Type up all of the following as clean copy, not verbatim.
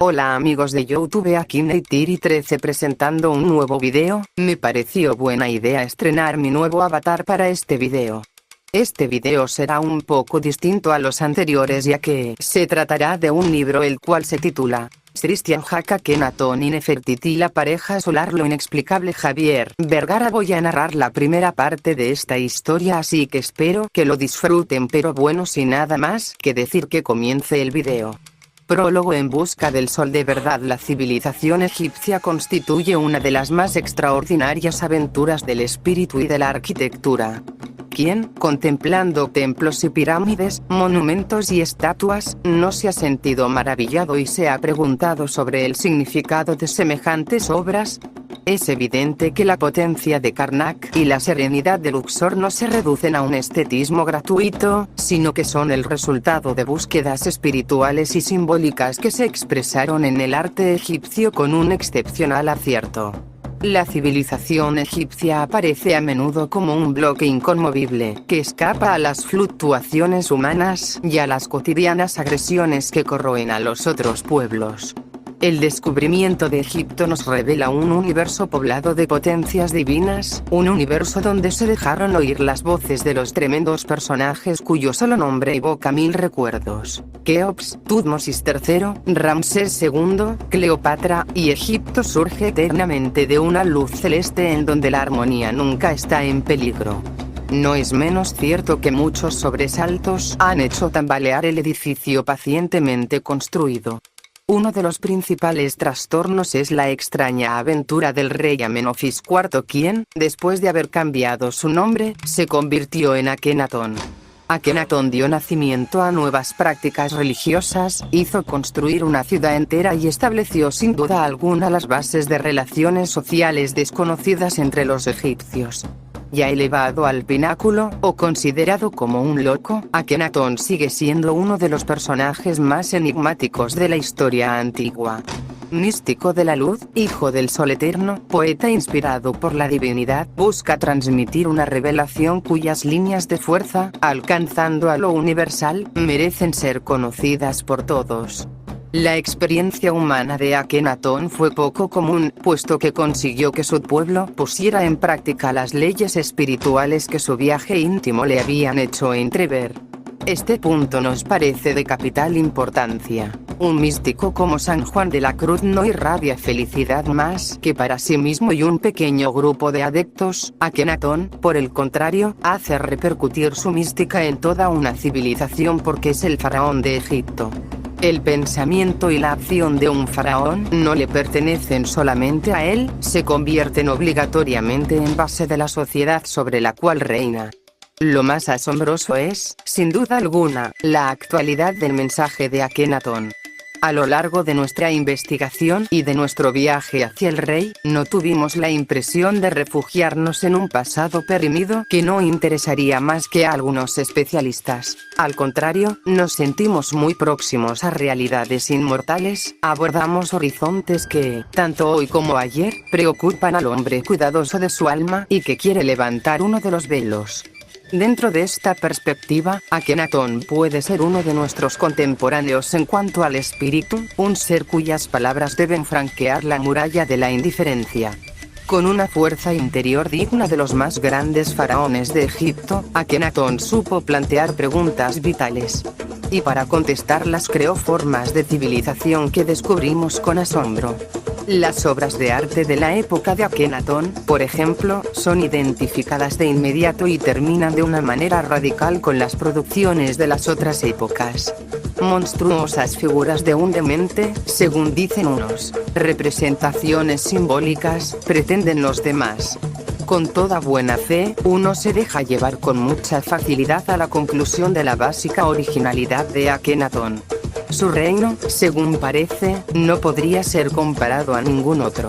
Hola amigos de YouTube, aquí Neytiri13 presentando un nuevo video. Me pareció buena idea estrenar mi nuevo avatar para este video. Este video será un poco distinto a los anteriores ya que se tratará de un libro el cual se titula Christian Jack Akhenaton y Nefertiti, la pareja solar, lo inexplicable. Javier Vergara. Voy a narrar la primera parte de esta historia, así que espero que lo disfruten, pero bueno, sin nada más que decir, que comience el video. Prólogo. En busca del sol de verdad. La civilización egipcia constituye una de las más extraordinarias aventuras del espíritu y de la arquitectura. ¿Quién, contemplando templos y pirámides, monumentos y estatuas, no se ha sentido maravillado y se ha preguntado sobre el significado de semejantes obras? Es evidente que la potencia de Karnak y la serenidad de Luxor no se reducen a un estetismo gratuito, sino que son el resultado de búsquedas espirituales y simbólicas que se expresaron en el arte egipcio con un excepcional acierto. La civilización egipcia aparece a menudo como un bloque inconmovible, que escapa a las fluctuaciones humanas y a las cotidianas agresiones que corroen a los otros pueblos. El descubrimiento de Egipto nos revela un universo poblado de potencias divinas, un universo donde se dejaron oír las voces de los tremendos personajes cuyo solo nombre evoca mil recuerdos: Keops, Tutmosis III, Ramsés II, Cleopatra, y Egipto surge eternamente de una luz celeste en donde la armonía nunca está en peligro. No es menos cierto que muchos sobresaltos han hecho tambalear el edificio pacientemente construido. Uno de los principales trastornos es la extraña aventura del rey Amenofis IV, quien, después de haber cambiado su nombre, se convirtió en Akenatón. Akenatón dio nacimiento a nuevas prácticas religiosas, hizo construir una ciudad entera y estableció sin duda alguna las bases de relaciones sociales desconocidas entre los egipcios. Ya elevado al pináculo, o considerado como un loco, Akenatón sigue siendo uno de los personajes más enigmáticos de la historia antigua. Místico de la luz, hijo del sol eterno, poeta inspirado por la divinidad, busca transmitir una revelación cuyas líneas de fuerza, alcanzando a lo universal, merecen ser conocidas por todos. La experiencia humana de Akenatón fue poco común, puesto que consiguió que su pueblo pusiera en práctica las leyes espirituales que su viaje íntimo le habían hecho entrever. Este punto nos parece de capital importancia. Un místico como San Juan de la Cruz no irradia felicidad más que para sí mismo y un pequeño grupo de adeptos. Akenatón, por el contrario, hace repercutir su mística en toda una civilización porque es el faraón de Egipto. El pensamiento y la acción de un faraón no le pertenecen solamente a él, se convierten obligatoriamente en base de la sociedad sobre la cual reina. Lo más asombroso es, sin duda alguna, la actualidad del mensaje de Akenatón. A lo largo de nuestra investigación y de nuestro viaje hacia el rey, no tuvimos la impresión de refugiarnos en un pasado perimido que no interesaría más que a algunos especialistas. Al contrario, nos sentimos muy próximos a realidades inmortales, abordamos horizontes que, tanto hoy como ayer, preocupan al hombre cuidadoso de su alma y que quiere levantar uno de los velos. Dentro de esta perspectiva, Akenatón puede ser uno de nuestros contemporáneos en cuanto al espíritu, un ser cuyas palabras deben franquear la muralla de la indiferencia. Con una fuerza interior digna de los más grandes faraones de Egipto, Akenatón supo plantear preguntas vitales. Y para contestarlas creó formas de civilización que descubrimos con asombro. Las obras de arte de la época de Akenatón, por ejemplo, son identificadas de inmediato y terminan de una manera radical con las producciones de las otras épocas. Monstruosas figuras de un demente, según dicen unos, representaciones simbólicas, pretenden los demás. Con toda buena fe, uno se deja llevar con mucha facilidad a la conclusión de la básica originalidad de Akenatón. Su reino, según parece, no podría ser comparado a ningún otro.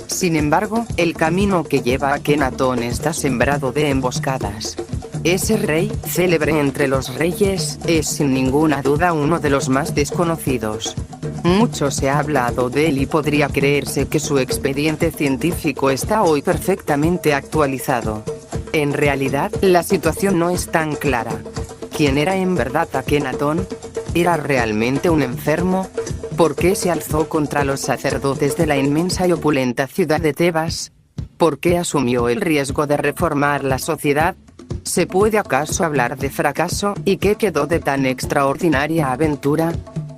Sin embargo, el camino que lleva a Akenatón está sembrado de emboscadas. Ese rey, célebre entre los reyes, es sin ninguna duda uno de los más desconocidos. Mucho se ha hablado de él y podría creerse que su expediente científico está hoy perfectamente actualizado. En realidad, la situación no es tan clara. ¿Quién era en verdad Akenatón? ¿Era realmente un enfermo? ¿Por qué se alzó contra los sacerdotes de la inmensa y opulenta ciudad de Tebas? ¿Por qué asumió el riesgo de reformar la sociedad? ¿Se puede acaso hablar de fracaso? ¿Y qué quedó de tan extraordinaria aventura?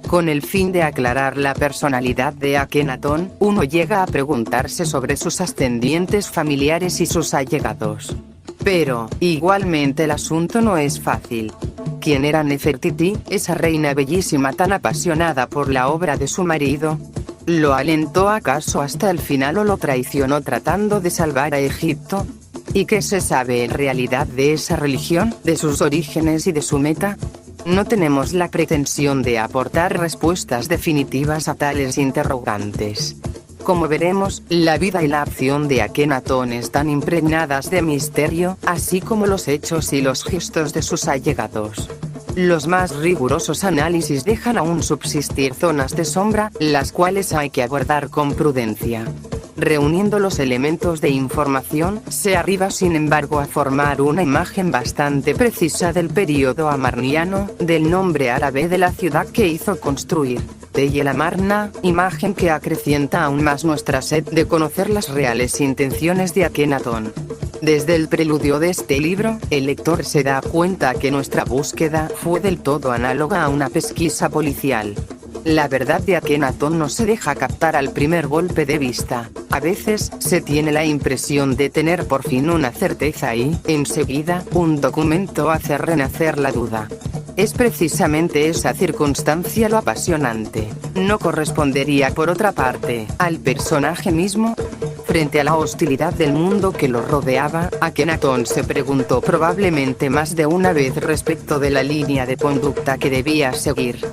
Con el fin de aclarar la personalidad de Akenatón, uno llega a preguntarse sobre sus ascendientes familiares y sus allegados. Pero, igualmente el asunto no es fácil. ¿Quién era Nefertiti, esa reina bellísima tan apasionada por la obra de su marido? ¿Lo alentó acaso hasta el final o lo traicionó tratando de salvar a Egipto? ¿Y qué se sabe en realidad de esa religión, de sus orígenes y de su meta? No tenemos la pretensión de aportar respuestas definitivas a tales interrogantes. Como veremos, la vida y la acción de Akenatón están impregnadas de misterio, así como los hechos y los gestos de sus allegados. Los más rigurosos análisis dejan aún subsistir zonas de sombra, las cuales hay que abordar con prudencia. Reuniendo los elementos de información, se arriba sin embargo a formar una imagen bastante precisa del período amarniano, del nombre árabe de la ciudad que hizo construir, Tell el-Amarna, imagen que acrecienta aún más nuestra sed de conocer las reales intenciones de Akenatón. Desde el preludio de este libro, el lector se da cuenta que nuestra búsqueda fue del todo análoga a una pesquisa policial. La verdad de Akenatón no se deja captar al primer golpe de vista. A veces, se tiene la impresión de tener por fin una certeza y, enseguida, un documento hace renacer la duda. Es precisamente esa circunstancia lo apasionante. ¿No correspondería por otra parte, al personaje mismo? Frente a la hostilidad del mundo que lo rodeaba, Akenatón se preguntó probablemente más de una vez respecto de la línea de conducta que debía seguir.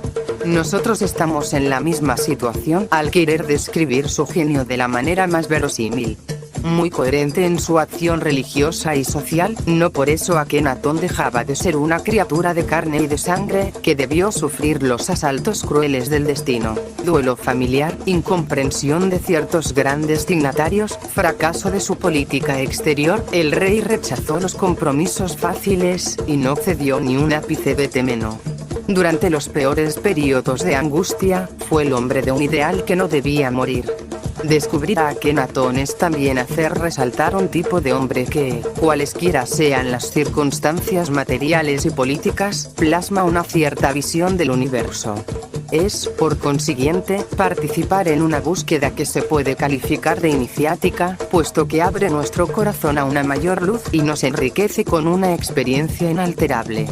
Nosotros estamos en la misma situación al querer describir su genio de la manera más verosímil. Muy coherente en su acción religiosa y social, no por eso Akenatón dejaba de ser una criatura de carne y de sangre, que debió sufrir los asaltos crueles del destino, duelo familiar, incomprensión de ciertos grandes dignatarios, fracaso de su política exterior. El rey rechazó los compromisos fáciles, y no cedió ni un ápice de temeno. Durante los peores periodos de angustia, fue el hombre de un ideal que no debía morir. Descubrir a Akenatón es también hacer resaltar un tipo de hombre que, cualesquiera sean las circunstancias materiales y políticas, plasma una cierta visión del universo. Es, por consiguiente, participar en una búsqueda que se puede calificar de iniciática, puesto que abre nuestro corazón a una mayor luz y nos enriquece con una experiencia inalterable.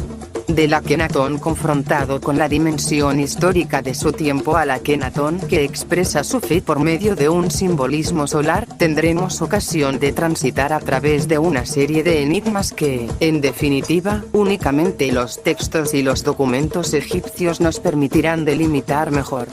Del Akenatón confrontado con la dimensión histórica de su tiempo al Akenatón que expresa su fe por medio de un simbolismo solar, tendremos ocasión de transitar a través de una serie de enigmas que, en definitiva, únicamente los textos y los documentos egipcios nos permitirán delimitar mejor.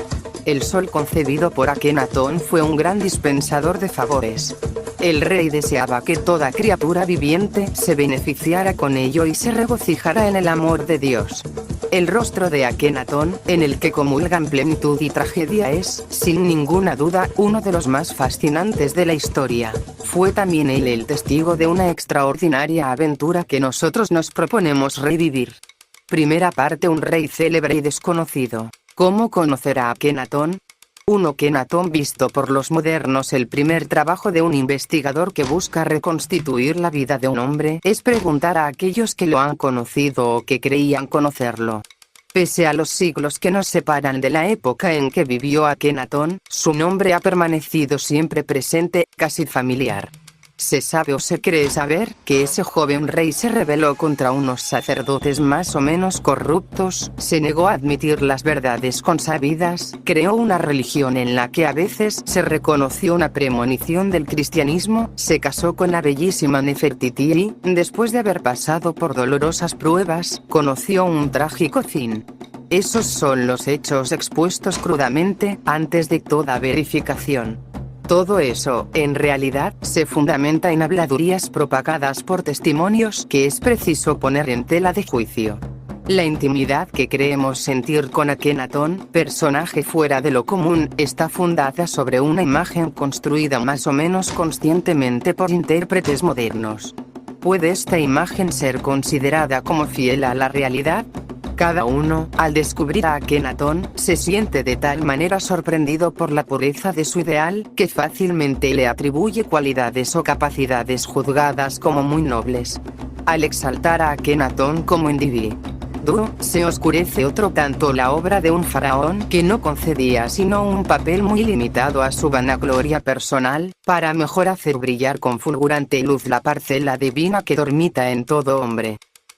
El sol concebido por Akenatón fue un gran dispensador de favores. El rey deseaba que toda criatura viviente se beneficiara con ello y se regocijara en el amor de Dios. El rostro de Akenatón, en el que comulgan plenitud y tragedia, es, sin ninguna duda, uno de los más fascinantes de la historia. Fue también él el testigo de una extraordinaria aventura que nosotros nos proponemos revivir. Primera parte: un rey célebre y desconocido. ¿Cómo conocer a Akenatón? Un Akenatón visto por los modernos. El primer trabajo de un investigador que busca reconstituir la vida de un hombre es preguntar a aquellos que lo han conocido o que creían conocerlo. Pese a los siglos que nos separan de la época en que vivió Akenatón, su nombre ha permanecido siempre presente, casi familiar. Se sabe o se cree saber que ese joven rey se rebeló contra unos sacerdotes más o menos corruptos, se negó a admitir las verdades consabidas, creó una religión en la que a veces se reconoció una premonición del cristianismo, se casó con la bellísima Nefertiti y, después de haber pasado por dolorosas pruebas, conoció un trágico fin. Esos son los hechos expuestos crudamente, antes de toda verificación. Todo eso, en realidad, se fundamenta en habladurías propagadas por testimonios que es preciso poner en tela de juicio. La intimidad que creemos sentir con Akenatón, personaje fuera de lo común, está fundada sobre una imagen construida más o menos conscientemente por intérpretes modernos. ¿Puede esta imagen ser considerada como fiel a la realidad? Cada uno, al descubrir a Akenatón, se siente de tal manera sorprendido por la pureza de su ideal, que fácilmente le atribuye cualidades o capacidades juzgadas como muy nobles. Al exaltar a Akenatón como individuo, se oscurece otro tanto la obra de un faraón que no concedía sino un papel muy limitado a su vanagloria personal, para mejor hacer brillar con fulgurante luz la parcela divina que dormita en todo hombre.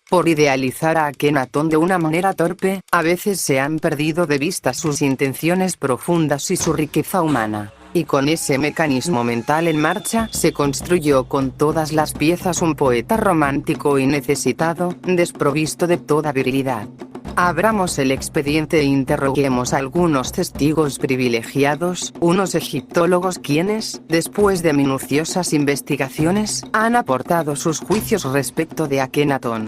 Por idealizar a Akenatón de una manera torpe, a veces se han perdido de vista sus intenciones profundas y su riqueza humana. Y con ese mecanismo mental en marcha se construyó con todas las piezas un poeta romántico y necesitado, desprovisto de toda virilidad. Abramos el expediente e interroguemos a algunos testigos privilegiados, unos egiptólogos quienes, después de minuciosas investigaciones, han aportado sus juicios respecto de Akenatón.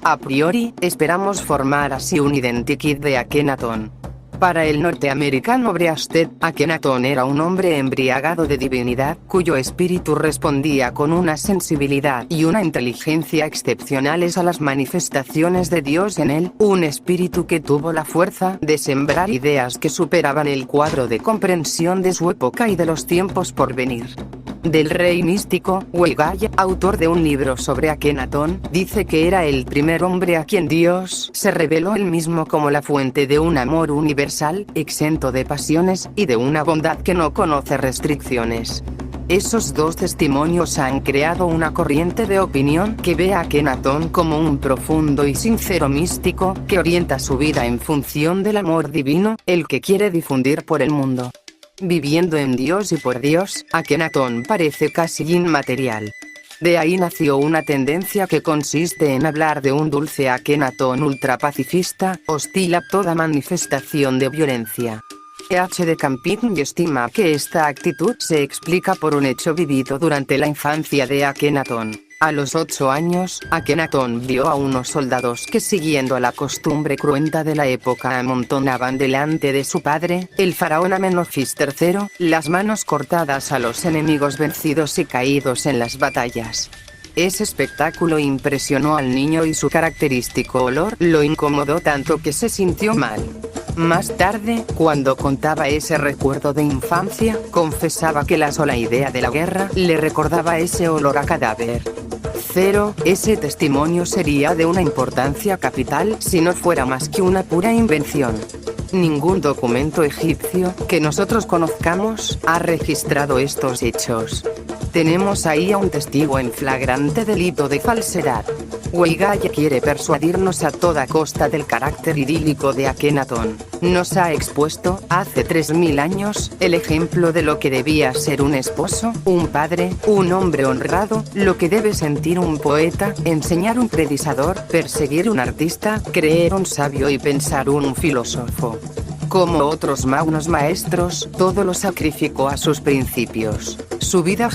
A priori, esperamos formar así un identikit de Akenatón. Para el norteamericano Breasted, Akenatón era un hombre embriagado de divinidad, cuyo espíritu respondía con una sensibilidad y una inteligencia excepcionales a las manifestaciones de Dios en él, un espíritu que tuvo la fuerza de sembrar ideas que superaban el cuadro de comprensión de su época y de los tiempos por venir. Del rey místico, Weigaya, autor de un libro sobre Akenatón, dice que era el primer hombre a quien Dios se reveló él mismo como la fuente de un amor universal, exento de pasiones, y de una bondad que no conoce restricciones. Esos dos testimonios han creado una corriente de opinión que ve a Akenatón como un profundo y sincero místico, que orienta su vida en función del amor divino, el que quiere difundir por el mundo. Viviendo en Dios y por Dios, Akenatón parece casi inmaterial. De ahí nació una tendencia que consiste en hablar de un dulce Akenatón ultrapacifista, hostil a toda manifestación de violencia. H. de Camping estima que esta actitud se explica por un hecho vivido durante la infancia de Akenatón. A los 8 años, Akenatón vio a unos soldados que, siguiendo la costumbre cruenta de la época, amontonaban delante de su padre, el faraón Amenofis III, las manos cortadas a los enemigos vencidos y caídos en las batallas. Ese espectáculo impresionó al niño y su característico olor lo incomodó tanto que se sintió mal. Más tarde, cuando contaba ese recuerdo de infancia, confesaba que la sola idea de la guerra le recordaba ese olor a cadáver. Ese testimonio sería de una importancia capital si no fuera más que una pura invención. Ningún documento egipcio que nosotros conozcamos ha registrado estos hechos. Tenemos ahí a un testigo en flagrante delito de falsedad. Weigaya quiere persuadirnos a toda costa del carácter idílico de Akenatón. Nos ha expuesto, hace 3000 años, el ejemplo de lo que debía ser un esposo, un padre, un hombre honrado, lo que debe sentir un poeta, enseñar un predicador, perseguir un artista, creer un sabio y pensar un filósofo. Como otros magnos maestros, todo lo sacrificó a sus principios. Su vida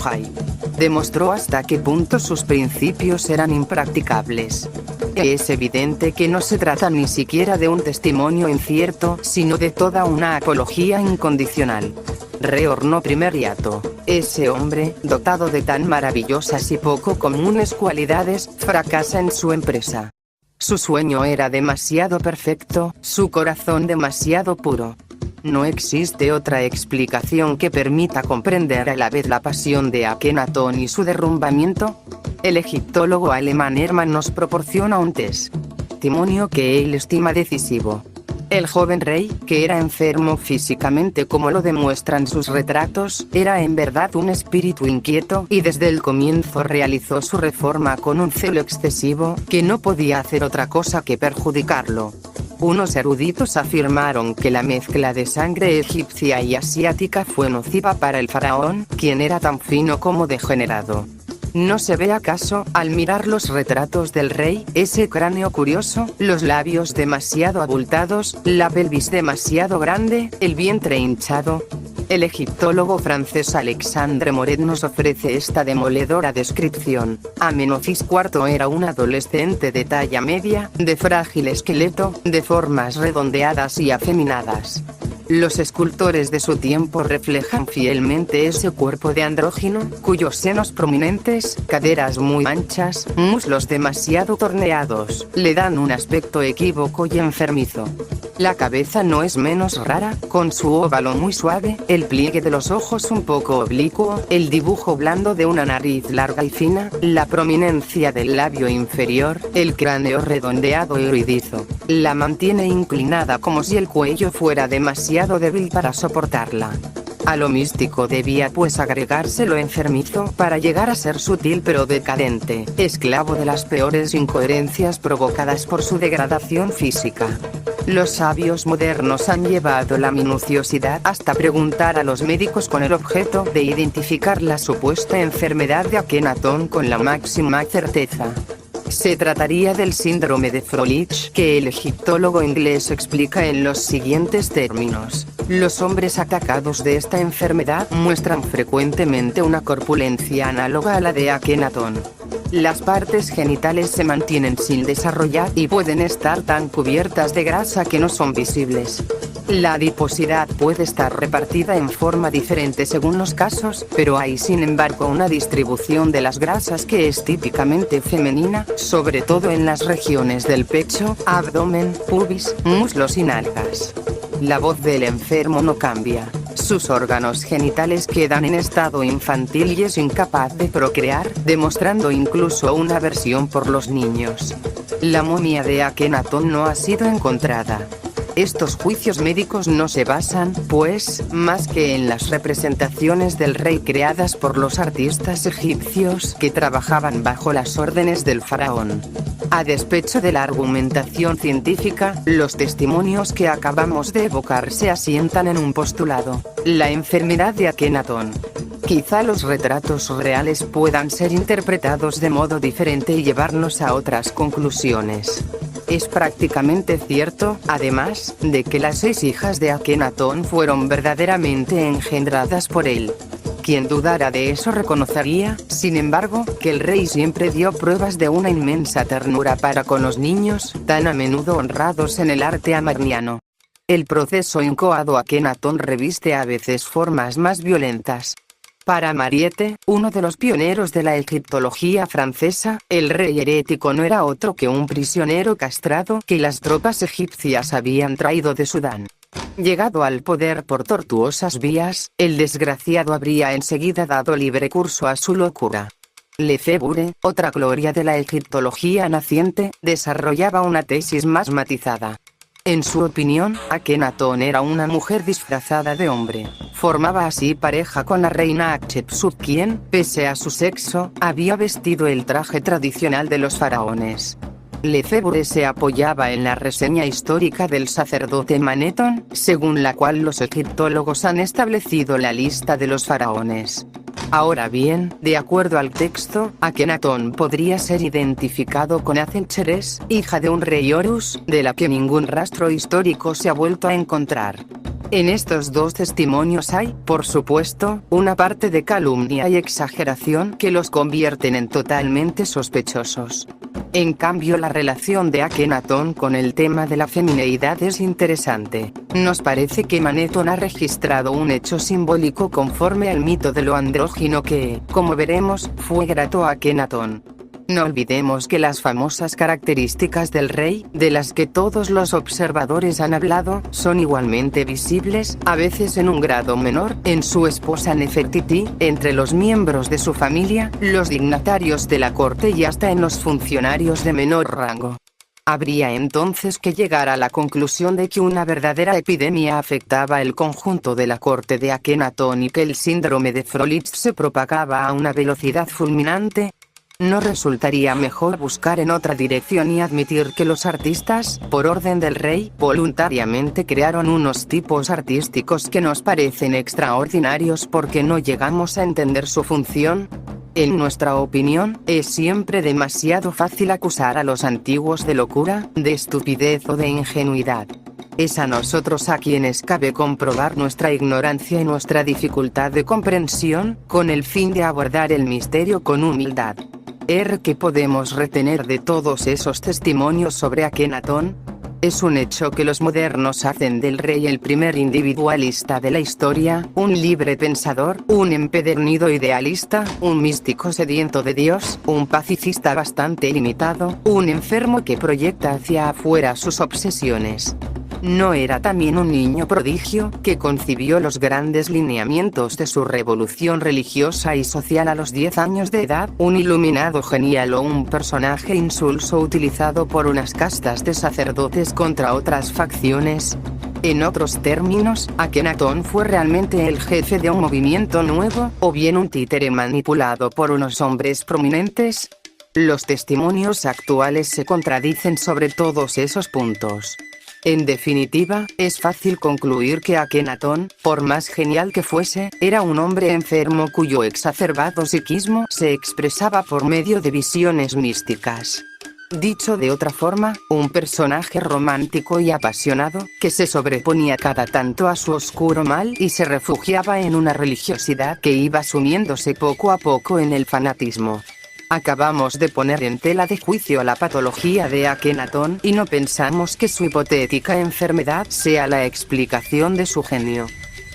demostró hasta qué punto sus principios eran impracticables. Es evidente que no se trata ni siquiera de un testimonio incierto, sino de toda una apología incondicional. Reorno Primeriato. Ese hombre, dotado de tan maravillosas y poco comunes cualidades, fracasa en su empresa. Su sueño era demasiado perfecto, su corazón demasiado puro. No existe otra explicación que permita comprender a la vez la pasión de Akenatón y su derrumbamiento. El egiptólogo alemán Hermann nos proporciona un testimonio que él estima decisivo. El joven rey, que era enfermo físicamente como lo demuestran sus retratos, era en verdad un espíritu inquieto y desde el comienzo realizó su reforma con un celo excesivo, que no podía hacer otra cosa que perjudicarlo. Unos eruditos afirmaron que la mezcla de sangre egipcia y asiática fue nociva para el faraón, quien era tan fino como degenerado. ¿No se ve acaso, al mirar los retratos del rey, ese cráneo curioso, los labios demasiado abultados, la pelvis demasiado grande, el vientre hinchado? El egiptólogo francés Alexandre Moret nos ofrece esta demoledora descripción. Amenofis IV era un adolescente de talla media, de frágil esqueleto, de formas redondeadas y afeminadas. Los escultores de su tiempo reflejan fielmente ese cuerpo de andrógino, cuyos senos prominentes, caderas muy anchas, muslos demasiado torneados, le dan un aspecto equívoco y enfermizo. La cabeza no es menos rara, con su óvalo muy suave, el pliegue de los ojos un poco oblicuo, el dibujo blando de una nariz larga y fina, la prominencia del labio inferior, el cráneo redondeado y erizo. La mantiene inclinada como si el cuello fuera demasiado débil para soportarla. A lo místico debía pues agregarse lo enfermizo para llegar a ser sutil pero decadente, esclavo de las peores incoherencias provocadas por su degradación física. Los sabios modernos han llevado la minuciosidad hasta preguntar a los médicos con el objeto de identificar la supuesta enfermedad de Akenatón con la máxima certeza. Se trataría del síndrome de Froelich, que el egiptólogo inglés explica en los siguientes términos. Los hombres atacados de esta enfermedad muestran frecuentemente una corpulencia análoga a la de Akenatón. Las partes genitales se mantienen sin desarrollar y pueden estar tan cubiertas de grasa que no son visibles. La adiposidad puede estar repartida en forma diferente según los casos, pero hay sin embargo una distribución de las grasas que es típicamente femenina, sobre todo en las regiones del pecho, abdomen, pubis, muslos y nalgas. La voz del enfermo no cambia. Sus órganos genitales quedan en estado infantil y es incapaz de procrear, demostrando incluso una aversión por los niños. La momia de Akenatón no ha sido encontrada. Estos juicios médicos no se basan, pues, más que en las representaciones del rey creadas por los artistas egipcios que trabajaban bajo las órdenes del faraón. A despecho de la argumentación científica, los testimonios que acabamos de evocar se asientan en un postulado: la enfermedad de Akenatón. Quizá los retratos reales puedan ser interpretados de modo diferente y llevarnos a otras conclusiones. Es prácticamente cierto, además, de que las 6 hijas de Akenatón fueron verdaderamente engendradas por él. Quien dudara de eso reconocería, sin embargo, que el rey siempre dio pruebas de una inmensa ternura para con los niños, tan a menudo honrados en el arte amarniano. El proceso incoado Akenatón reviste a veces formas más violentas. Para Mariette, uno de los pioneros de la egiptología francesa, el rey herético no era otro que un prisionero castrado que las tropas egipcias habían traído de Sudán. Llegado al poder por tortuosas vías, el desgraciado habría enseguida dado libre curso a su locura. Lefebvre, otra gloria de la egiptología naciente, desarrollaba una tesis más matizada. En su opinión, Akenatón era una mujer disfrazada de hombre. Formaba así pareja con la reina Hatshepsut, quien, pese a su sexo, había vestido el traje tradicional de los faraones. Lefebvre se apoyaba en la reseña histórica del sacerdote Manetón, según la cual los egiptólogos han establecido la lista de los faraones. Ahora bien, de acuerdo al texto, Akenatón podría ser identificado con Acelcheres, hija de un rey Horus, de la que ningún rastro histórico se ha vuelto a encontrar. En estos dos testimonios hay, por supuesto, una parte de calumnia y exageración que los convierten en totalmente sospechosos. En cambio, la relación de Akenatón con el tema de la femineidad es interesante. Nos parece que Manetón ha registrado un hecho simbólico conforme al mito de lo andrógino que, como veremos, fue grato a Akenatón. No olvidemos que las famosas características del rey, de las que todos los observadores han hablado, son igualmente visibles, a veces en un grado menor, en su esposa Nefertiti, entre los miembros de su familia, los dignatarios de la corte y hasta en los funcionarios de menor rango. Habría entonces que llegar a la conclusión de que una verdadera epidemia afectaba el conjunto de la corte de Akenatón y que el síndrome de Froelich se propagaba a una velocidad fulminante. ¿No resultaría mejor buscar en otra dirección y admitir que los artistas, por orden del rey, voluntariamente crearon unos tipos artísticos que nos parecen extraordinarios porque no llegamos a entender su función? En nuestra opinión, es siempre demasiado fácil acusar a los antiguos de locura, de estupidez o de ingenuidad. Es a nosotros a quienes cabe comprobar nuestra ignorancia y nuestra dificultad de comprensión, con el fin de abordar el misterio con humildad. ¿Qué podemos retener de todos esos testimonios sobre Akenatón? Es un hecho que los modernos hacen del rey el primer individualista de la historia, un libre pensador, un empedernido idealista, un místico sediento de Dios, un pacifista bastante limitado, un enfermo que proyecta hacia afuera sus obsesiones. ¿No era también un niño prodigio, que concibió los grandes lineamientos de su revolución religiosa y social a los 10 años de edad, un iluminado genial o un personaje insulso utilizado por unas castas de sacerdotes contra otras facciones? En otros términos, Akenatón fue realmente el jefe de un movimiento nuevo, o bien un títere manipulado por unos hombres prominentes. Los testimonios actuales se contradicen sobre todos esos puntos. En definitiva, es fácil concluir que Akenatón, por más genial que fuese, era un hombre enfermo cuyo exacerbado psiquismo se expresaba por medio de visiones místicas. Dicho de otra forma, un personaje romántico y apasionado, que se sobreponía cada tanto a su oscuro mal y se refugiaba en una religiosidad que iba sumiéndose poco a poco en el fanatismo. Acabamos de poner en tela de juicio la patología de Akenatón y no pensamos que su hipotética enfermedad sea la explicación de su genio.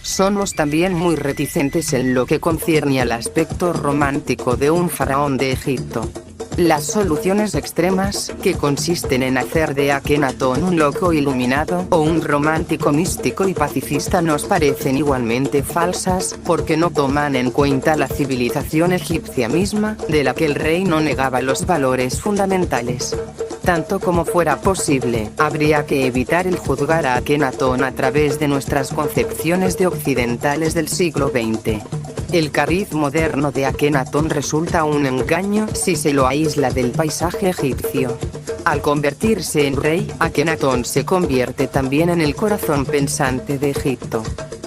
Somos también muy reticentes en lo que concierne al aspecto romántico de un faraón de Egipto. Las soluciones extremas, que consisten en hacer de Akenatón un loco iluminado o un romántico místico y pacifista, nos parecen igualmente falsas, porque no toman en cuenta la civilización egipcia misma, de la que el rey no negaba los valores fundamentales. Tanto como fuera posible, habría que evitar el juzgar a Akenatón a través de nuestras concepciones de occidentales del siglo XX. El cariz moderno de Akenatón resulta un engaño si se lo aísla del paisaje egipcio. Al convertirse en rey, Akenatón se convierte también en el corazón pensante de Egipto.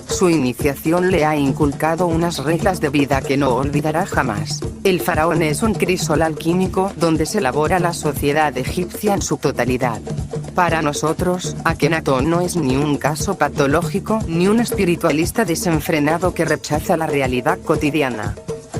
Su iniciación le ha inculcado unas reglas de vida que no olvidará jamás. El faraón es un crisol alquímico donde se elabora la sociedad egipcia en su totalidad. Para nosotros, Akenatón no es ni un caso patológico ni un espiritualista desenfrenado que rechaza la realidad cotidiana.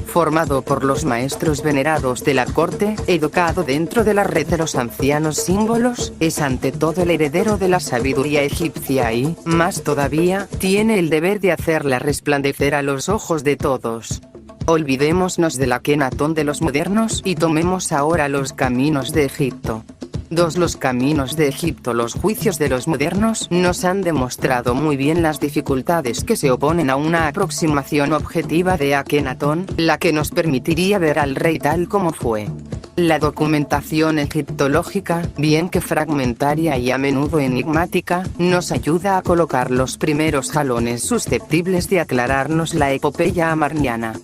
Formado por los maestros venerados de la corte, educado dentro de la red de los ancianos símbolos, es ante todo el heredero de la sabiduría egipcia y, más todavía, tiene el deber de hacerla resplandecer a los ojos de todos. Olvidémonos del Akenatón de los modernos y tomemos ahora los caminos de Egipto. Los caminos de Egipto. Los juicios de los modernos nos han demostrado muy bien las dificultades que se oponen a una aproximación objetiva de Akenatón, la que nos permitiría ver al rey tal como fue. La documentación egiptológica, bien que fragmentaria y a menudo enigmática, nos ayuda a colocar los primeros jalones susceptibles de aclararnos la epopeya amarniana.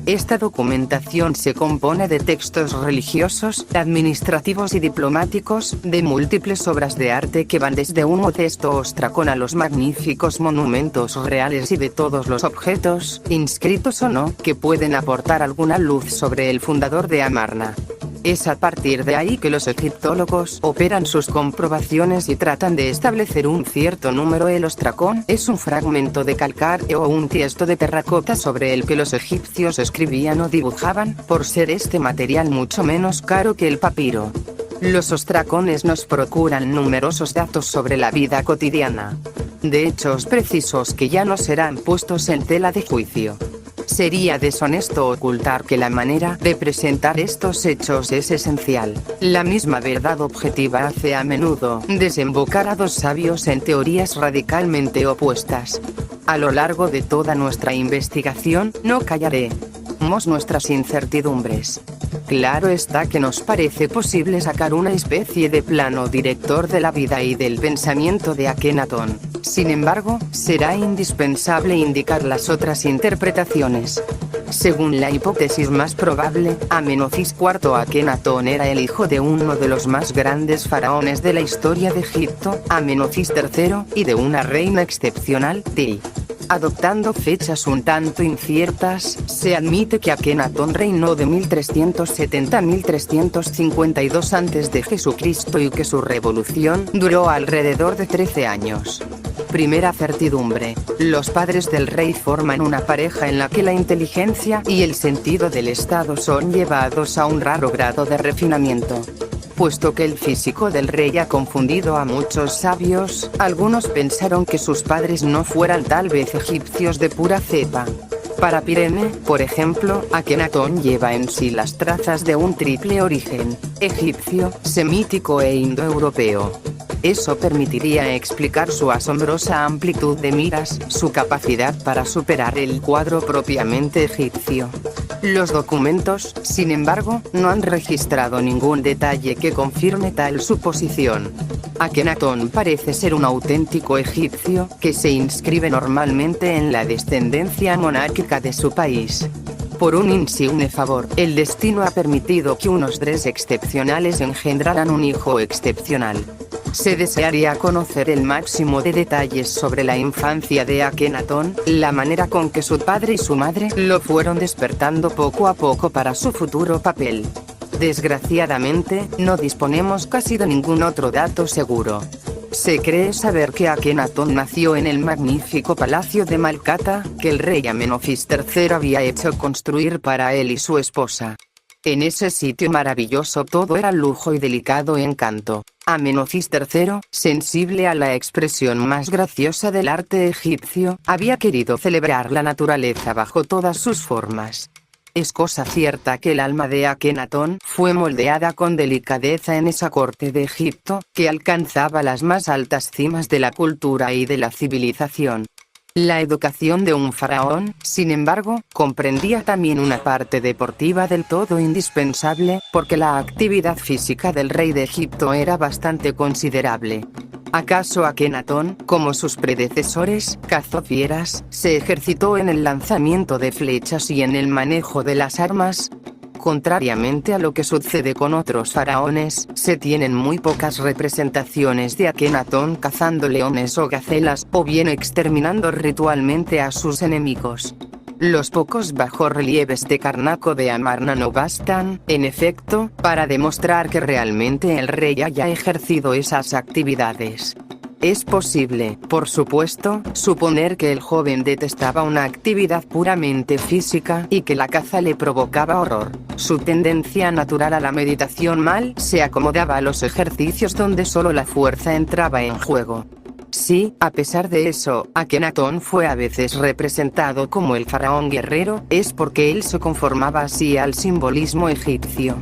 Esta documentación se compone de textos religiosos, administrativos y diplomáticos, de múltiples obras de arte que van desde un modesto ostracón a los magníficos monumentos reales y de todos los objetos, inscritos o no, que pueden aportar alguna luz sobre el fundador de Amarna. Es a partir de ahí que los egiptólogos operan sus comprobaciones y tratan de establecer un cierto número. El ostracón es un fragmento de calcáreo o un tiesto de terracota sobre el que los egipcios escribían o dibujaban, por ser este material mucho menos caro que el papiro. Los ostracones nos procuran numerosos datos sobre la vida cotidiana, de hechos precisos que ya no serán puestos en tela de juicio. Sería deshonesto ocultar que la manera de presentar estos hechos es esencial. La misma verdad objetiva hace a menudo desembocar a dos sabios en teorías radicalmente opuestas. A lo largo de toda nuestra investigación, no callaremos nuestras incertidumbres. Claro está que nos parece posible sacar una especie de plano director de la vida y del pensamiento de Akenatón. Sin embargo, será indispensable indicar las otras interpretaciones. Según la hipótesis más probable, Amenofis IV Akenatón era el hijo de uno de los más grandes faraones de la historia de Egipto, Amenofis III, y de una reina excepcional, Ti. Adoptando fechas un tanto inciertas, se admite que Akenatón reinó de 1370 a 1352 a.C. y que su revolución duró alrededor de 13 años. Primera certidumbre: los padres del rey forman una pareja en la que la inteligencia y el sentido del Estado son llevados a un raro grado de refinamiento. puesto que el físico del rey ha confundido a muchos sabios. Algunos pensaron que sus padres no fueran tal vez egipcios de pura cepa. Para Pirene, por ejemplo, Akenatón lleva en sí las trazas de un triple origen: egipcio, semítico e indoeuropeo. Eso permitiría explicar su asombrosa amplitud de miras, su capacidad para superar el cuadro propiamente egipcio. Los documentos, sin embargo, no han registrado ningún detalle que confirme tal suposición. Akenatón parece ser un auténtico egipcio, que se inscribe normalmente en la descendencia monárquica de su país. Por un insigne favor, el destino ha permitido que unos tres excepcionales engendraran un hijo excepcional. Se desearía conocer el máximo de detalles sobre la infancia de Akenatón, la manera con que su padre y su madre lo fueron despertando poco a poco para su futuro papel. Desgraciadamente, no disponemos casi de ningún otro dato seguro. Se cree saber que Akenatón nació en el magnífico palacio de Malcata, que el rey Amenofis III había hecho construir para él y su esposa. En ese sitio maravilloso todo era lujo y delicado encanto. Amenofis III, sensible a la expresión más graciosa del arte egipcio, había querido celebrar la naturaleza bajo todas sus formas. Es cosa cierta que el alma de Akenatón fue moldeada con delicadeza en esa corte de Egipto, que alcanzaba las más altas cimas de la cultura y de la civilización. La educación de un faraón, sin embargo, comprendía también una parte deportiva del todo indispensable, porque la actividad física del rey de Egipto era bastante considerable. ¿Acaso Akenatón, como sus predecesores, cazó fieras, se ejercitó en el lanzamiento de flechas y en el manejo de las armas? Contrariamente a lo que sucede con otros faraones, se tienen muy pocas representaciones de Akenatón cazando leones o gacelas, o bien exterminando ritualmente a sus enemigos. Los pocos bajorrelieves de Karnaco de Amarna no bastan, en efecto, para demostrar que realmente el rey haya ejercido esas actividades. Es posible, por supuesto, suponer que el joven detestaba una actividad puramente física y que la caza le provocaba horror. Su tendencia natural a la meditación mal se acomodaba a los ejercicios donde solo la fuerza entraba en juego. Si, a pesar de eso, Akenatón fue a veces representado como el faraón guerrero, es porque él se conformaba así al simbolismo egipcio.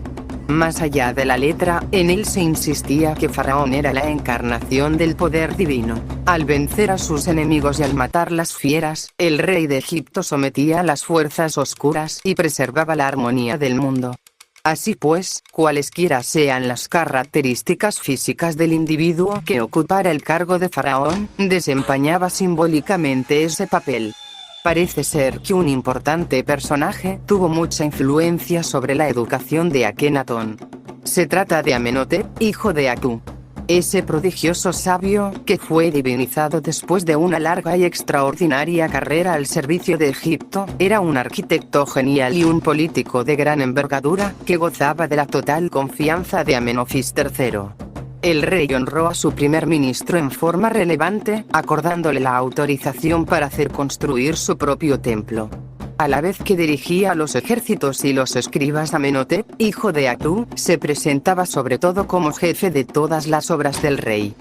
Más allá de la letra, en él se insistía que Faraón era la encarnación del poder divino. Al vencer a sus enemigos y al matar las fieras, el rey de Egipto sometía a las fuerzas oscuras y preservaba la armonía del mundo. Así pues, cualesquiera sean las características físicas del individuo que ocupara el cargo de faraón, desempeñaba simbólicamente ese papel. Parece ser que un importante personaje tuvo mucha influencia sobre la educación de Akenatón. Se trata de Amenhotep, hijo de Atu. Ese prodigioso sabio, que fue divinizado después de una larga y extraordinaria carrera al servicio de Egipto, era un arquitecto genial y un político de gran envergadura, que gozaba de la total confianza de Amenofis III. El rey honró a su primer ministro en forma relevante, acordándole la autorización para hacer construir su propio templo. A la vez que dirigía los ejércitos y los escribas, Amenhotep, hijo de Atu, se presentaba sobre todo como jefe de todas las obras del rey.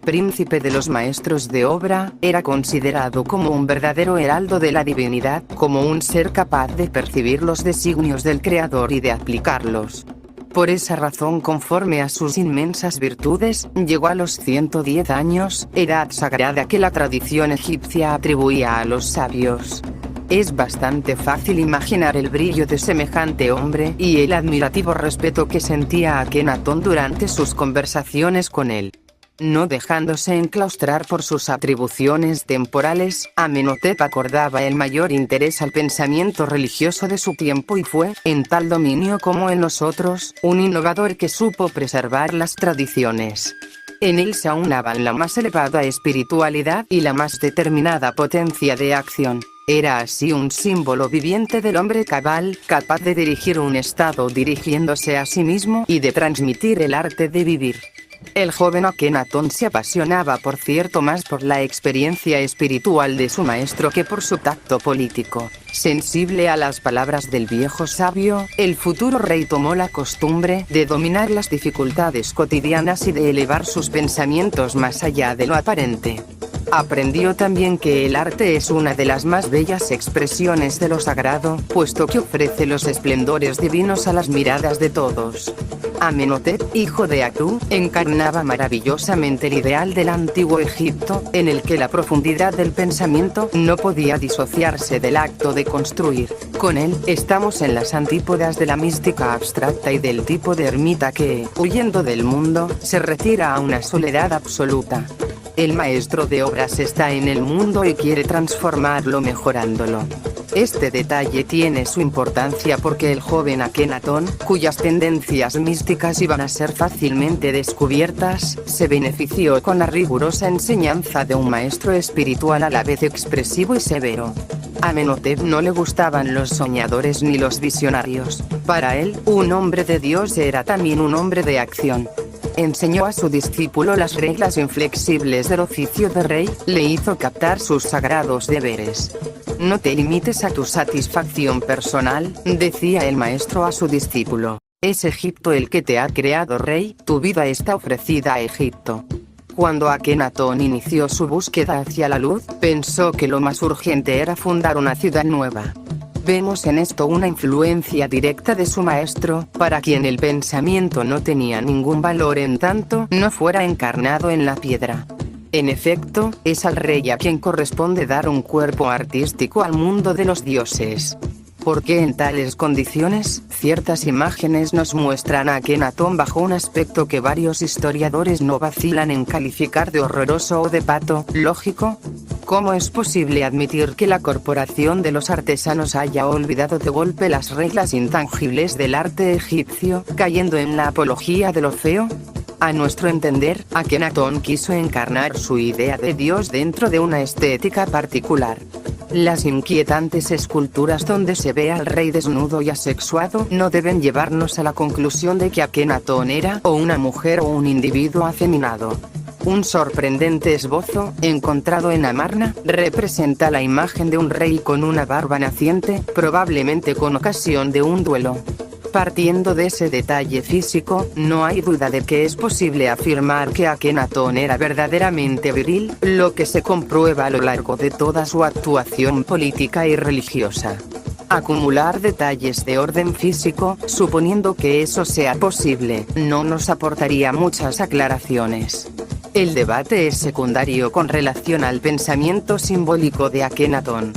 Príncipe de los maestros de obra, era considerado como un verdadero heraldo de la divinidad, como un ser capaz de percibir los designios del Creador y de aplicarlos. Por esa razón, conforme a sus inmensas virtudes, llegó a los 110 años, edad sagrada que la tradición egipcia atribuía a los sabios. Es bastante fácil imaginar el brillo de semejante hombre y el admirativo respeto que sentía Akenatón durante sus conversaciones con él. No dejándose enclaustrar por sus atribuciones temporales, Amenhotep acordaba el mayor interés al pensamiento religioso de su tiempo y fue, en tal dominio como en los otros, un innovador que supo preservar las tradiciones. En él se aunaban la más elevada espiritualidad y la más determinada potencia de acción. Era así un símbolo viviente del hombre cabal, capaz de dirigir un estado dirigiéndose a sí mismo y de transmitir el arte de vivir. El joven Akenatón se apasionaba por cierto más por la experiencia espiritual de su maestro que por su tacto político. Sensible a las palabras del viejo sabio, el futuro rey tomó la costumbre de dominar las dificultades cotidianas y de elevar sus pensamientos más allá de lo aparente. Aprendió también que el arte es una de las más bellas expresiones de lo sagrado, puesto que ofrece los esplendores divinos a las miradas de todos. Amenhotep, hijo de Atu, encarnaba maravillosamente el ideal del antiguo Egipto, en el que la profundidad del pensamiento no podía disociarse del acto de construir. Con él, estamos en las antípodas de la mística abstracta y del tipo de ermita que, huyendo del mundo, se retira a una soledad absoluta. El maestro de obras está en el mundo y quiere transformarlo mejorándolo. Este detalle tiene su importancia porque el joven Akenatón, cuyas tendencias místicas iban a ser fácilmente descubiertas, se benefició con la rigurosa enseñanza de un maestro espiritual a la vez expresivo y severo. A Amenhotep no le gustaban los soñadores ni los visionarios. Para él, un hombre de Dios era también un hombre de acción. Enseñó a su discípulo las reglas inflexibles del oficio de rey, le hizo captar sus sagrados deberes. No te limites a tu satisfacción personal, decía el maestro a su discípulo. Es Egipto el que te ha creado rey, tu vida está ofrecida a Egipto. Cuando Akenatón inició su búsqueda hacia la luz, pensó que lo más urgente era fundar una ciudad nueva. Vemos en esto una influencia directa de su maestro, para quien el pensamiento no tenía ningún valor en tanto no fuera encarnado en la piedra. En efecto, es al rey a quien corresponde dar un cuerpo artístico al mundo de los dioses. Porque en tales condiciones, ciertas imágenes nos muestran a Akenatón bajo un aspecto que varios historiadores no vacilan en calificar de horroroso o de patológico. ¿Cómo es posible admitir que la corporación de los artesanos haya olvidado de golpe las reglas intangibles del arte egipcio, cayendo en la apología de lo feo? A nuestro entender, Akenatón quiso encarnar su idea de Dios dentro de una estética particular. Las inquietantes esculturas donde se ve al rey desnudo y asexuado no deben llevarnos a la conclusión de que Akenatón era o una mujer o un individuo afeminado. Un sorprendente esbozo, encontrado en Amarna, representa la imagen de un rey con una barba naciente, probablemente con ocasión de un duelo. Partiendo de ese detalle físico, no hay duda de que es posible afirmar que Akenatón era verdaderamente viril, lo que se comprueba a lo largo de toda su actuación política y religiosa. Acumular detalles de orden físico, suponiendo que eso sea posible, no nos aportaría muchas aclaraciones. El debate es secundario con relación al pensamiento simbólico de Akenatón.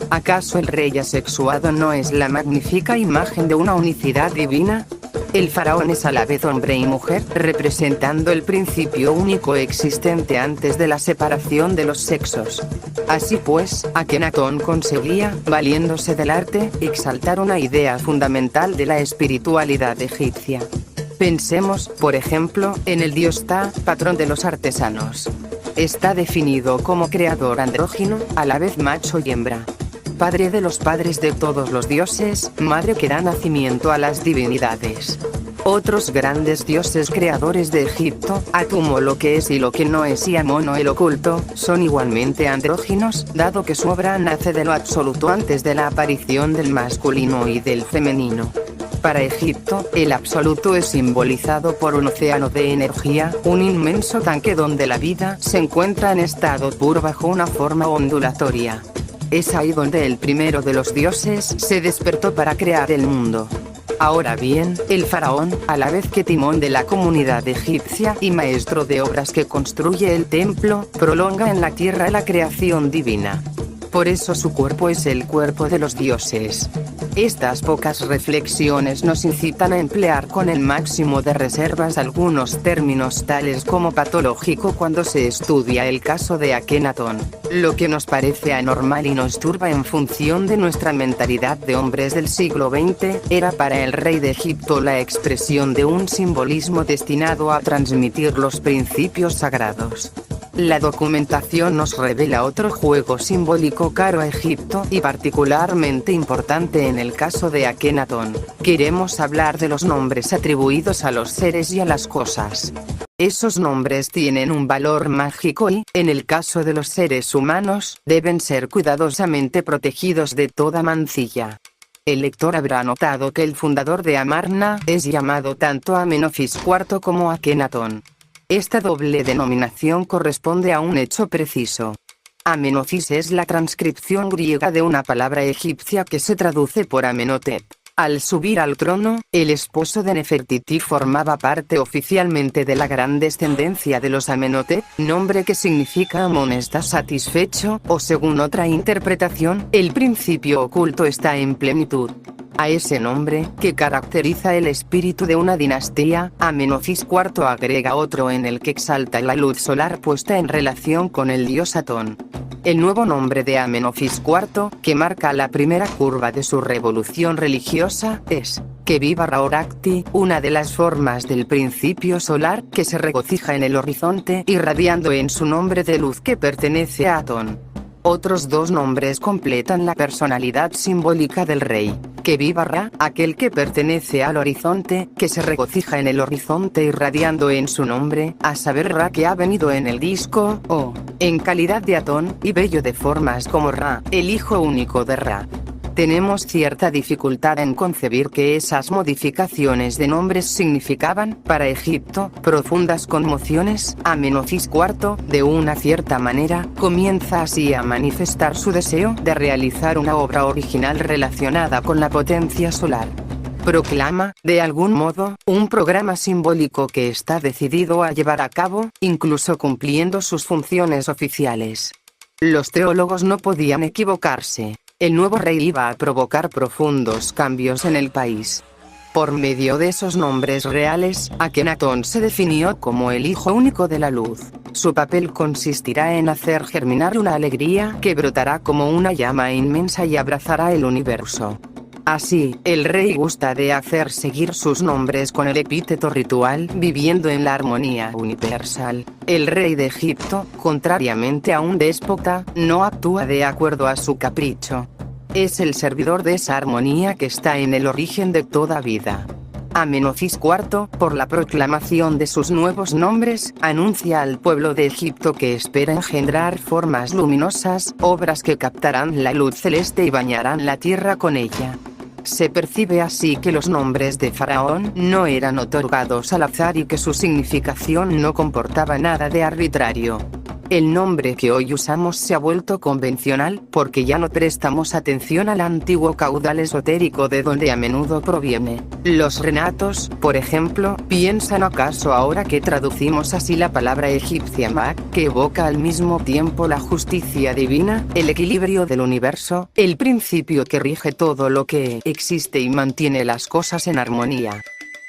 ¿Acaso el rey asexuado no es la magnífica imagen de una unicidad divina? El faraón es a la vez hombre y mujer, representando el principio único existente antes de la separación de los sexos. Así pues, Akenatón conseguía, valiéndose del arte, exaltar una idea fundamental de la espiritualidad egipcia. Pensemos, por ejemplo, en el dios Ta, patrón de los artesanos. Está definido como creador andrógino, a la vez macho y hembra. Padre de los padres de todos los dioses, madre que da nacimiento a las divinidades. Otros grandes dioses creadores de Egipto, Atum lo que es y lo que no es y Amón el oculto, son igualmente andróginos, dado que su obra nace de lo absoluto antes de la aparición del masculino y del femenino. Para Egipto, el absoluto es simbolizado por un océano de energía, un inmenso tanque donde la vida se encuentra en estado puro bajo una forma ondulatoria. Es ahí donde el primero de los dioses se despertó para crear el mundo. Ahora bien, el faraón, a la vez que timón de la comunidad egipcia y maestro de obras que construye el templo, prolonga en la tierra la creación divina. Por eso su cuerpo es el cuerpo de los dioses. Estas pocas reflexiones nos incitan a emplear con el máximo de reservas algunos términos tales como patológico cuando se estudia el caso de Akenatón. Lo que nos parece anormal y nos turba en función de nuestra mentalidad de hombres del siglo XX, era para el rey de Egipto la expresión de un simbolismo destinado a transmitir los principios sagrados. La documentación nos revela otro juego simbólico caro a Egipto y particularmente importante en el caso de Akenatón. Queremos hablar de los nombres atribuidos a los seres y a las cosas. Esos nombres tienen un valor mágico y, en el caso de los seres humanos, deben ser cuidadosamente protegidos de toda mancilla. El lector habrá notado que el fundador de Amarna es llamado tanto Amenofis IV como Akenatón. Esta doble denominación corresponde a un hecho preciso. Amenofis es la transcripción griega de una palabra egipcia que se traduce por Amenhotep. Al subir al trono, el esposo de Nefertiti formaba parte oficialmente de la gran descendencia de los Amenhotep, nombre que significa Amón está satisfecho, o según otra interpretación, el principio oculto está en plenitud. A ese nombre, que caracteriza el espíritu de una dinastía, Amenofis IV agrega otro en el que exalta la luz solar puesta en relación con el dios Atón. El nuevo nombre de Amenofis IV, que marca la primera curva de su revolución religiosa, es Kevi-Oracti, una de las formas del principio solar que se regocija en el horizonte irradiando en su nombre de luz que pertenece a Atón. Otros dos nombres completan la personalidad simbólica del rey. Kevi-Ra, aquel que pertenece al horizonte, que se regocija en el horizonte irradiando en su nombre, a saber Ra que ha venido en el disco, o, en calidad de Atón, y bello de formas como Ra, el hijo único de Ra. Tenemos cierta dificultad en concebir que esas modificaciones de nombres significaban, para Egipto, profundas conmociones. Amenofis IV, de una cierta manera, comienza así a manifestar su deseo de realizar una obra original relacionada con la potencia solar. Proclama, de algún modo, un programa simbólico que está decidido a llevar a cabo, incluso cumpliendo sus funciones oficiales. Los teólogos no podían equivocarse. El nuevo rey iba a provocar profundos cambios en el país. Por medio de esos nombres reales, Akenatón se definió como el hijo único de la luz. Su papel consistirá en hacer germinar una alegría que brotará como una llama inmensa y abrazará el universo. Así, el rey gusta de hacer seguir sus nombres con el epíteto ritual, viviendo en la armonía universal. El rey de Egipto, contrariamente a un déspota, no actúa de acuerdo a su capricho. Es el servidor de esa armonía que está en el origen de toda vida. Amenofis IV, por la proclamación de sus nuevos nombres, anuncia al pueblo de Egipto que espera engendrar formas luminosas, obras que captarán la luz celeste y bañarán la tierra con ella. Se percibe así que los nombres de Faraón no eran otorgados al azar y que su significación no comportaba nada de arbitrario. El nombre que hoy usamos se ha vuelto convencional porque ya no prestamos atención al antiguo caudal esotérico de donde a menudo proviene. Los renatos, por ejemplo, piensan acaso ahora que traducimos así la palabra egipcia Mak, que evoca al mismo tiempo la justicia divina, el equilibrio del universo, el principio que rige todo lo que existe y mantiene las cosas en armonía.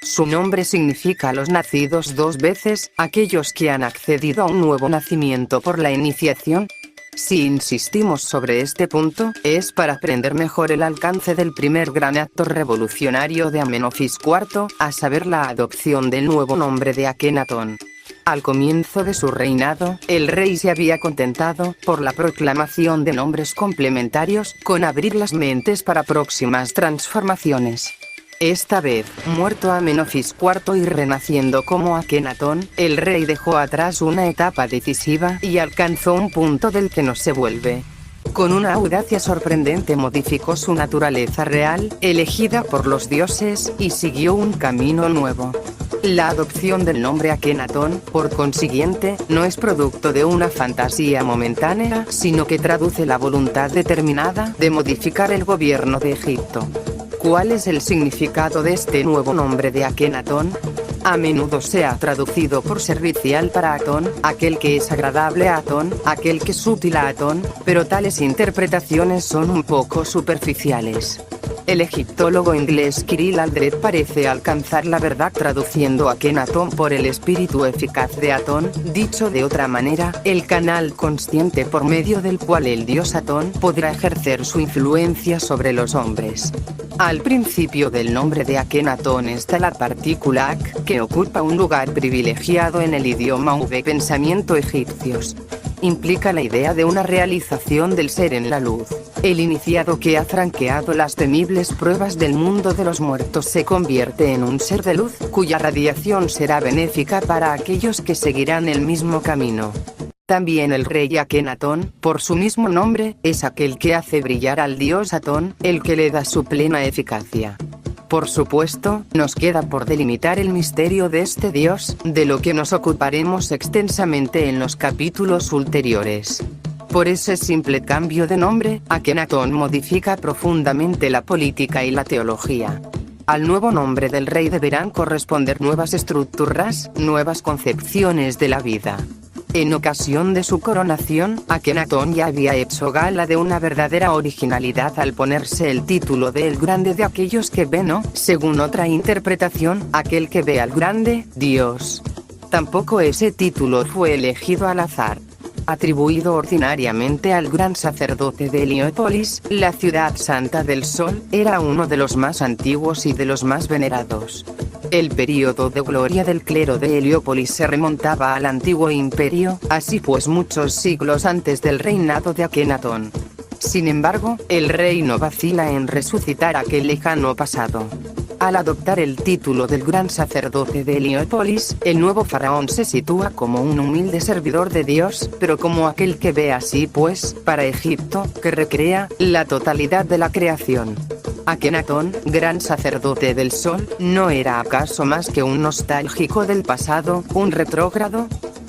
Su nombre significa los nacidos dos veces, aquellos que han accedido a un nuevo nacimiento por la iniciación. Si insistimos sobre este punto, es para aprender mejor el alcance del primer gran acto revolucionario de Amenofis IV, a saber la adopción del nuevo nombre de Akenatón. Al comienzo de su reinado, el rey se había contentado, por la proclamación de nombres complementarios, con abrir las mentes para próximas transformaciones. Esta vez, muerto Amenofis IV y renaciendo como Akenatón, el rey dejó atrás una etapa decisiva y alcanzó un punto del que no se vuelve. Con una audacia sorprendente modificó su naturaleza real, elegida por los dioses, y siguió un camino nuevo. La adopción del nombre Akenatón, por consiguiente, no es producto de una fantasía momentánea, sino que traduce la voluntad determinada de modificar el gobierno de Egipto. ¿Cuál es el significado de este nuevo nombre de Akenatón? A menudo se ha traducido por servicial para Atón, aquel que es agradable a Atón, aquel que es útil a Atón, pero tales interpretaciones son un poco superficiales. El egiptólogo inglés Kirill Aldred parece alcanzar la verdad traduciendo Akenatón por el espíritu eficaz de Atón, dicho de otra manera, el canal consciente por medio del cual el dios Atón podrá ejercer su influencia sobre los hombres. Al principio del nombre de Akenatón está la partícula ak, que ocupa un lugar privilegiado en el idioma o de pensamiento egipcios. Implica la idea de una realización del ser en la luz. El iniciado que ha franqueado las temibles pruebas del mundo de los muertos se convierte en un ser de luz, cuya radiación será benéfica para aquellos que seguirán el mismo camino. También el rey Akenatón, por su mismo nombre, es aquel que hace brillar al dios Atón, el que le da su plena eficacia. Por supuesto, nos queda por delimitar el misterio de este dios, de lo que nos ocuparemos extensamente en los capítulos ulteriores. Por ese simple cambio de nombre, Akenatón modifica profundamente la política y la teología. Al nuevo nombre del rey deberán corresponder nuevas estructuras, nuevas concepciones de la vida. En ocasión de su coronación, Akenatón ya había hecho gala de una verdadera originalidad al ponerse el título de El Grande de aquellos que ven o, según otra interpretación, aquel que ve al grande, Dios. Tampoco ese título fue elegido al azar. Atribuido ordinariamente al gran sacerdote de Heliópolis, la ciudad santa del sol, era uno de los más antiguos y de los más venerados. El período de gloria del clero de Heliópolis se remontaba al antiguo imperio, así pues muchos siglos antes del reinado de Akenatón. Sin embargo, el rey no vacila en resucitar aquel lejano pasado. Al adoptar el título del gran sacerdote de Heliópolis, el nuevo faraón se sitúa como un humilde servidor de Dios, pero como aquel que ve así pues, para Egipto, que recrea la totalidad de la creación. Akenatón, gran sacerdote del sol, ¿no era acaso más que un nostálgico del pasado, un retrógrado?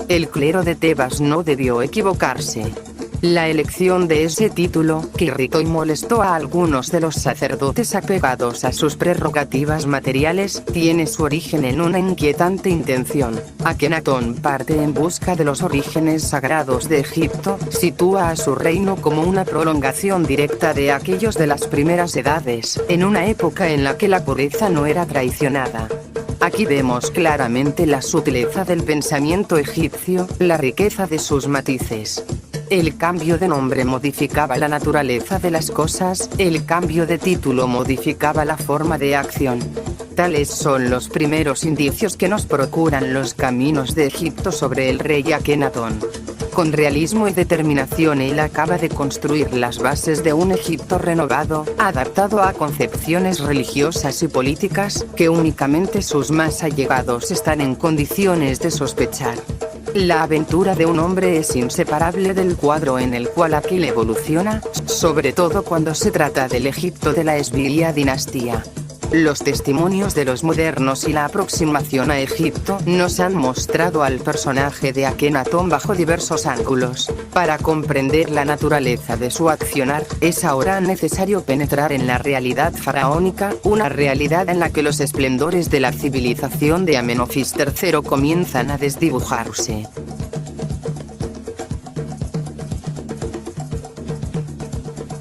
El clero de Tebas no debió equivocarse. La elección de ese título, que irritó y molestó a algunos de los sacerdotes apegados a sus prerrogativas materiales, tiene su origen en una inquietante intención. Akenatón parte en busca de los orígenes sagrados de Egipto, sitúa a su reino como una prolongación directa de aquellos de las primeras edades, en una época en la que la pureza no era traicionada. Aquí vemos claramente la sutileza del pensamiento egipcio, la riqueza de sus matices. El cambio de nombre modificaba la naturaleza de las cosas, el cambio de título modificaba la forma de acción. Tales son los primeros indicios que nos procuran los caminos de Egipto sobre el rey Akenatón. Con realismo y determinación él acaba de construir las bases de un Egipto renovado, adaptado a concepciones religiosas y políticas, que únicamente sus más allegados están en condiciones de sospechar. La aventura de un hombre es inseparable del cuadro en el cual Aquil evoluciona, sobre todo cuando se trata del Egipto de la Esbirría dinastía. Los testimonios de los modernos y la aproximación a Egipto nos han mostrado al personaje de Akenatón bajo diversos ángulos. Para comprender la naturaleza de su accionar, es ahora necesario penetrar en la realidad faraónica, una realidad en la que los esplendores de la civilización de Amenofis III comienzan a desdibujarse.